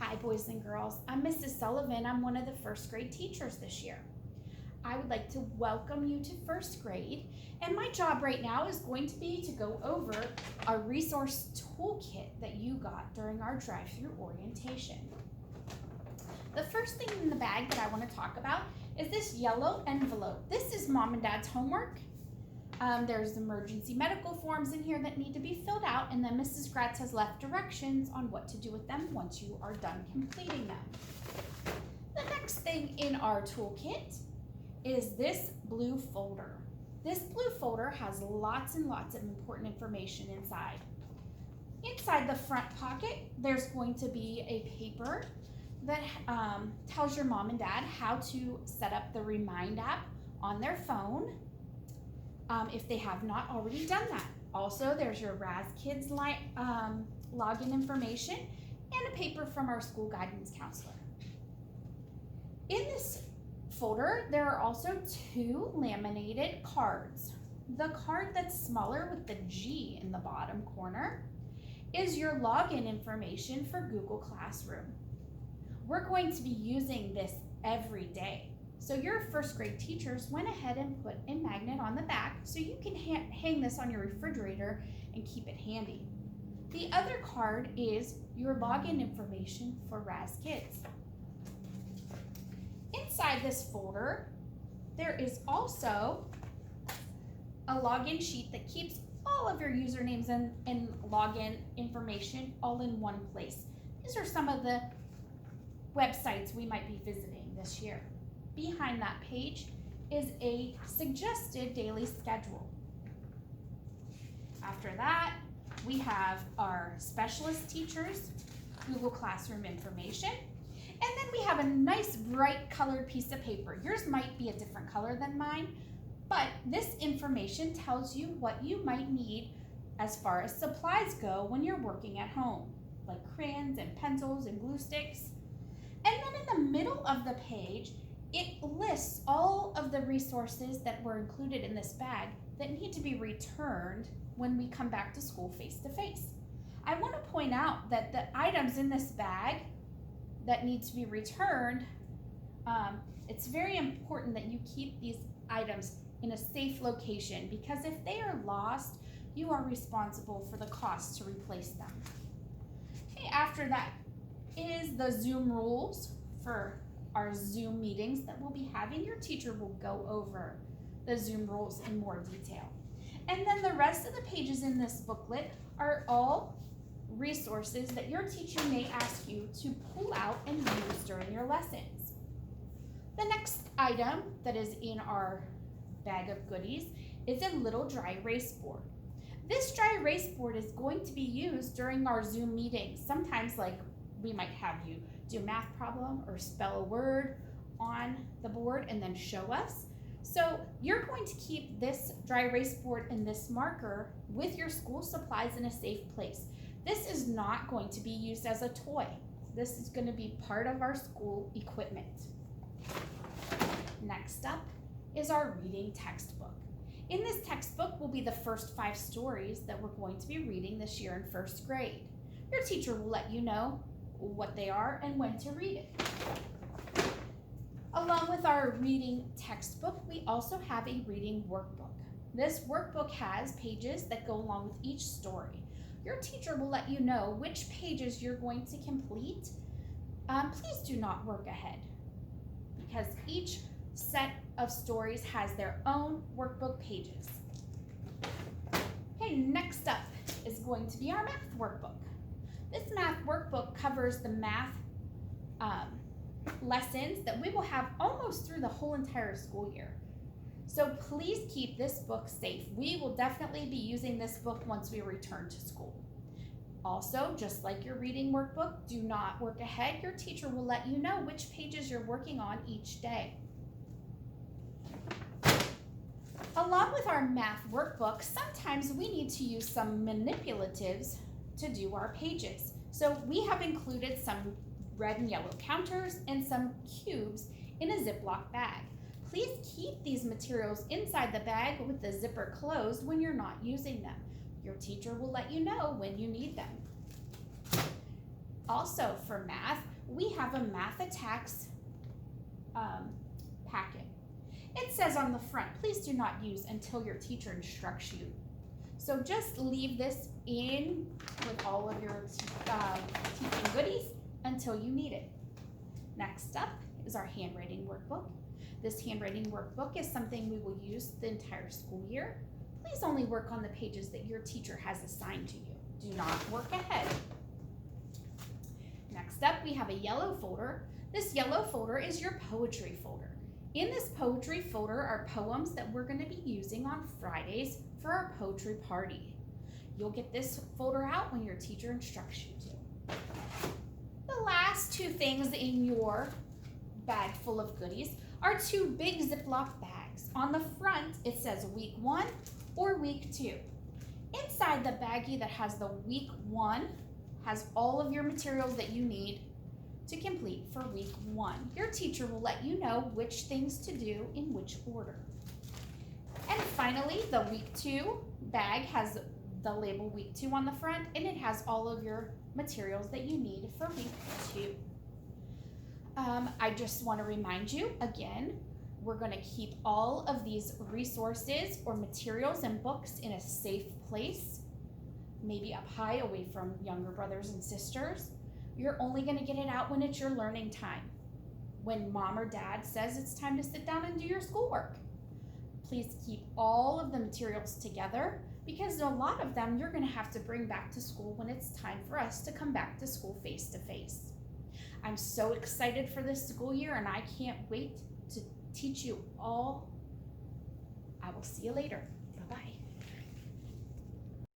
Hi, boys and girls. I'm Mrs. Sullivan. I'm one of the first grade teachers this year. I would like to welcome you to first grade, and my job right now is going to be to go over a resource toolkit that you got during our drive-through orientation. The first thing in the bag that I want to talk about is this yellow envelope. This is Mom and Dad's homework. There's emergency medical forms in here that need to be filled out, and then Mrs. Gratz has left directions on what to do with them once you are done completing them. The next thing in our toolkit is this blue folder. This blue folder has lots and lots of important information inside. Inside the front pocket, there's going to be a paper that tells your mom and dad how to set up the Remind app on their phone. If they have not already done that. Also, there's your Raz Kids login information and a paper from our school guidance counselor. In this folder, there are also 2 laminated cards. The card that's smaller with the G in the bottom corner is your login information for Google Classroom. We're going to be using this every day. So your first grade teachers went ahead and put a magnet on the back so you can hang this on your refrigerator and keep it handy. The other card is your login information for Raz Kids. Inside this folder, there is also a login sheet that keeps all of your usernames and login information all in one place. These are some of the websites we might be visiting this year. Behind that page is a suggested daily schedule. After that, we have our specialist teachers, Google Classroom information, and then we have a nice bright colored piece of paper. Yours might be a different color than mine, but this information tells you what you might need as far as supplies go when you're working at home, like crayons and pencils and glue sticks. And then in the middle of the page, it lists all of the resources that were included in this bag that need to be returned when we come back to school face to face. I want to point out that the items in this bag that need to be returned, it's very important that you keep these items in a safe location, because if they are lost, you are responsible for the cost to replace them. Okay, after that is the Zoom rules for our Zoom meetings that we'll be having. Your teacher will go over the Zoom rules in more detail. And then the rest of the pages in this booklet are all resources that your teacher may ask you to pull out and use during your lessons. The next item that is in our bag of goodies is a little dry erase board. This dry erase board is going to be used during our Zoom meetings. Sometimes, like, we might have you do a math problem or spell a word on the board and then show us. So you're going to keep this dry erase board and this marker with your school supplies in a safe place. This is not going to be used as a toy. This is going to be part of our school equipment. Next up is our reading textbook. In this textbook will be the first 5 stories that we're going to be reading this year in first grade. Your teacher will let you know what they are and when to read it. Along with our reading textbook, we also have a reading workbook. This workbook has pages that go along with each story. Your teacher will let you know which pages you're going to complete. Please do not work ahead, because each set of stories has their own workbook pages. Okay, next up is going to be our math workbook. This math workbook covers the math lessons that we will have almost through the whole entire school year. So please keep this book safe. We will definitely be using this book once we return to school. Also, just like your reading workbook, do not work ahead. Your teacher will let you know which pages you're working on each day. Along with our math workbook, sometimes we need to use some manipulatives to do our pages. So we have included some red and yellow counters and some cubes in a Ziploc bag. Please keep these materials inside the bag with the zipper closed when you're not using them. Your teacher will let you know when you need them. Also for math, we have a math attacks packet. It says on the front, please do not use until your teacher instructs you. So just leave this in with all of your teaching goodies until you need it. Next up is our handwriting workbook. This handwriting workbook is something we will use the entire school year. Please only work on the pages that your teacher has assigned to you. Do not work ahead. Next up, we have a yellow folder. This yellow folder is your poetry folder. In this poetry folder are poems that we're going to be using on Fridays for our poetry party. You'll get this folder out when your teacher instructs you to. The last two things in your bag full of goodies are two big Ziploc bags. On the front, it says week 1 or week 2. Inside the baggie that has the week 1 has all of your materials that you need to complete for week 1. Your teacher will let you know which things to do in which order. And finally, the week 2 bag has the label week 2 on the front, and it has all of your materials that you need for week 2. I just want to remind you again, we're going to keep all of these resources or materials and books in a safe place, maybe up high away from younger brothers and sisters. You're only going to get it out when it's your learning time, when mom or dad says it's time to sit down and do your schoolwork. Please keep all of the materials together, because a lot of them you're going to have to bring back to school when it's time for us to come back to school face to face. I'm so excited for this school year, and I can't wait to teach you all. I will see you later.